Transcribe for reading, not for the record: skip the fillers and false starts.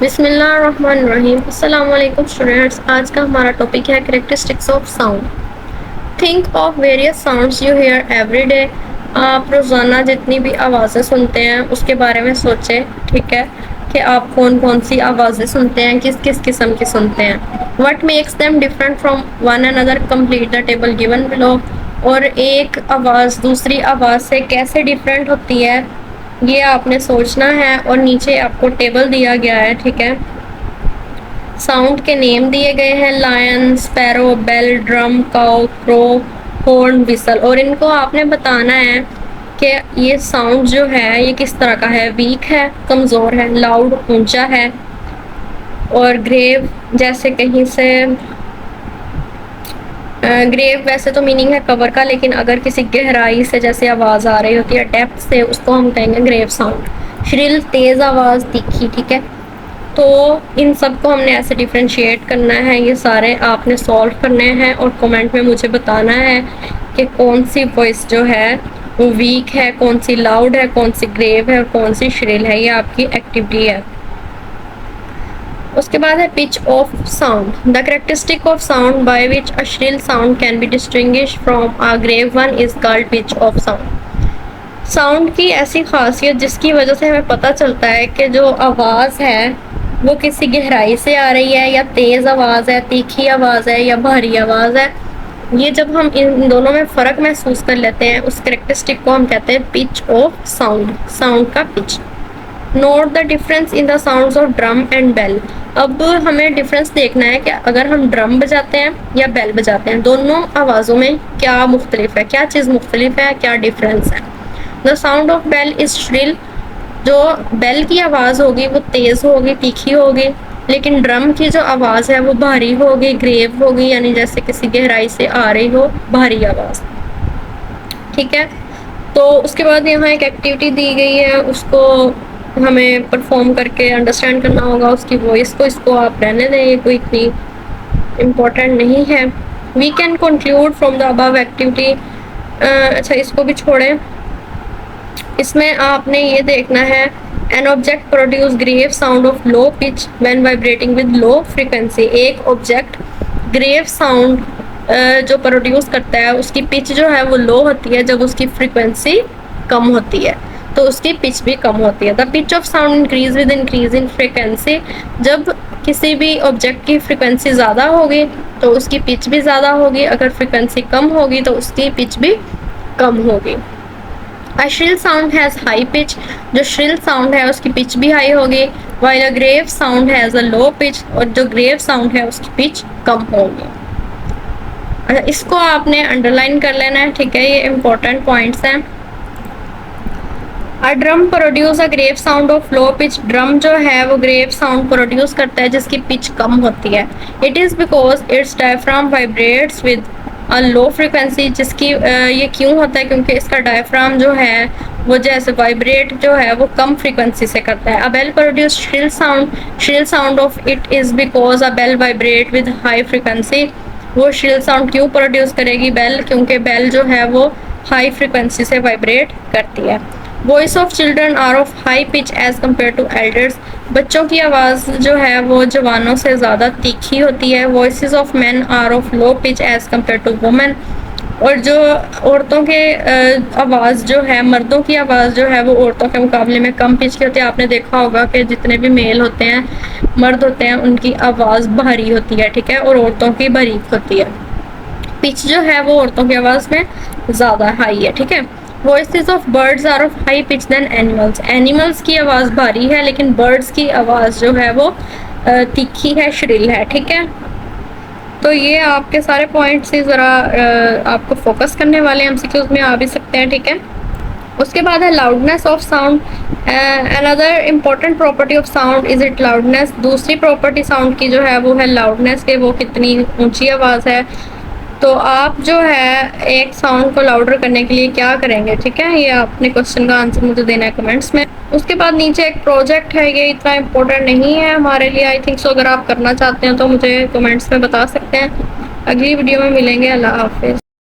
बिस्मिल्लाहिर्रहमानिर्रहीम। अस्सलाम वालेकुम स्टूडेंट्स। आज का हमारा टॉपिक है characteristics of sound. Think of various sounds you hear every day. आप रोज़ाना जितनी भी आवाज़ें सुनते हैं उसके बारे में सोचें, ठीक है, कि आप कौन कौन सी आवाज़ें सुनते हैं, किस किस किस्म की सुनते हैं। What makes them different from one another, complete the table given below. और एक आवाज़ दूसरी आवाज़ से कैसे डिफरेंट होती है ये आपने सोचना है, और नीचे आपको टेबल दिया गया है, ठीक है। साउंड के नेम दिए गए हैं, lion, sparrow, bell, drum, cow, crow, horn, whistle. और इनको आपने बताना है कि ये साउंड जो है ये किस तरह का है, वीक है, कमज़ोर है, लाउड ऊंचा है, और ग्रेव जैसे कहीं से ग्रेव वैसे तो मीनिंग है कवर का, लेकिन अगर किसी गहराई से जैसे आवाज़ आ रही होती है, डेप्थ से, उसको हम कहेंगे ग्रेव साउंड। श्रिल, तेज़ आवाज़, तीखी, ठीक है। तो इन सब को हमने ऐसे डिफ्रेंशिएट करना है, ये सारे आपने सॉल्व करने हैं और कमेंट में मुझे बताना है कि कौन सी वॉइस जो है वो वीक है, कौन सी लाउड है, कौन सी ग्रेव है और कौन सी श्रिल है। ये आपकी एक्टिविटी है। उसके बाद है pitch of sound. The characteristic of sound by which a shrill sound can be distinguished from a grave one is called pitch of sound. Sound की ऐसी खासियत जिसकी वजह से हमें पता चलता है कि जो आवाज़ है वो किसी गहराई से आ रही है, या तेज़ आवाज़ है, तीखी आवाज़ है, या भारी आवाज़ है। ये जब हम इन दोनों में फ़र्क महसूस कर लेते हैं, उस कैरेक्टरिस्टिक को हम कहते हैं पिच ऑफ साउंड, साउंड का pitch. Note the difference in the sounds of drum and bell. अब हमें डिफरेंस देखना है कि अगर हम ड्रम बजाते हैं या बेल बजाते हैं, दोनों आवाज़ों में क्या मुख्तलिफ है, क्या चीज़ मुख्तलिफ है, क्या डिफरेंस है। The sound of bell is shrill. जो बेल की आवाज़ होगी वो तेज़ होगी, तीखी होगी, लेकिन ड्रम की जो आवाज़ है वो भारी होगी, ग्रेव होगी, यानी जैसे किसी गहराई से आ रही हो भारी आवाज़, ठीक है। तो उसके बाद यहाँ एक एक्टिविटी दी गई है, उसको हमें परफॉर्म करके अंडरस्टैंड करना होगा उसकी वॉइस को। इसको आप रहने दें, ये कोई इतनी इम्पोर्टेंट नहीं है। We can conclude from the above activity. अच्छा, इसको भी छोड़ें। इसमें आपने ये देखना है, an object produce grave sound of low pitch when vibrating with low frequency. एक ऑब्जेक्ट ग्रेव साउंड जो प्रोड्यूस करता है उसकी पिच जो है वो लो होती है जब उसकी फ्रीक्वेंसी कम होती है, तो उसकी पिच भी कम होती है। The pitch of sound increase with increase in frequency. जब किसी भी ऑब्जेक्ट की फ्रीक्वेंसी ज़्यादा होगी तो उसकी पिच भी ज़्यादा होगी, अगर फ्रीक्वेंसी कम होगी तो उसकी पिच भी कम होगी। A shrill sound has high pitch। जो shrill sound है उसकी pitch भी high होगी, while a grave sound has a low pitch। और जो grave sound है उसकी pitch कम होगी। अच्छा, इसको आपने अंडरलाइन कर लेना है, ठीक है, ये इम्पोर्टेंट पॉइंट्स हैं। A drum produce a grave sound of low pitch। Drum जो है वो ग्रेव साउंड प्रोड्यूस करता है जिसकी पिच कम होती है। It is because its diaphragm vibrates with a low frequency। जिसकी ये क्यों होता है, क्योंकि इसका डायफ्राम जो है वो जैसे वाइब्रेट जो है वो कम फ्रीक्वेंसी से करता है। A bell produce shrill sound। shrill sound of it is because a bell vibrate with high frequency। वो shrill sound क्यों प्रोड्यूस करेगी बेल, क्योंकि बेल जो है वो हाई फ्रीक्वेंसी से वाइब्रेट करती है। Voice of children are of high pitch as compare to elders. बच्चों की आवाज़ जो है वो जवानों से ज़्यादा तीखी होती है। Voice of man are of low pitch as compare to women. और जो औरतों के आवाज़ जो है, मर्दों की आवाज़ जो है वो औरतों के मुकाबले में कम पिच की होती है। आपने देखा होगा कि जितने भी मेल होते हैं, मर्द होते हैं, उनकी आवाज़ भारी होती है, ठीक है, और औरतों की बारीक होती है। पिच जो है वो औरतों की आवाज़ में ज़्यादा हाई है, ठीक है। Voices of birds are of high pitch than animals. Animals की आवाज़ भारी है लेकिन बर्ड्स की आवाज़ जो है वो तीखी है, श्रिल है, ठीक है। तो ये आपके सारे पॉइंट्स से ज़रा आपको फोकस करने वाले एमसीक्यूज में आ भी सकते हैं, ठीक है। उसके बाद है loudness of sound. Another important property of sound is it loudness. दूसरी प्रॉपर्टी साउंड की जो है वो है लाउडनेस, के वो कितनी ऊंची आवाज़ है। तो आप जो है एक साउंड को लाउडर करने के लिए क्या करेंगे, ठीक है, ये अपने क्वेश्चन का आंसर मुझे देना है कमेंट्स में। उसके बाद नीचे एक प्रोजेक्ट है, ये इतना इम्पोर्टेंट नहीं है हमारे लिए, आई थिंक सो। अगर आप करना चाहते हैं तो मुझे कमेंट्स में बता सकते हैं। अगली वीडियो में मिलेंगे। अल्लाह हाफिज़।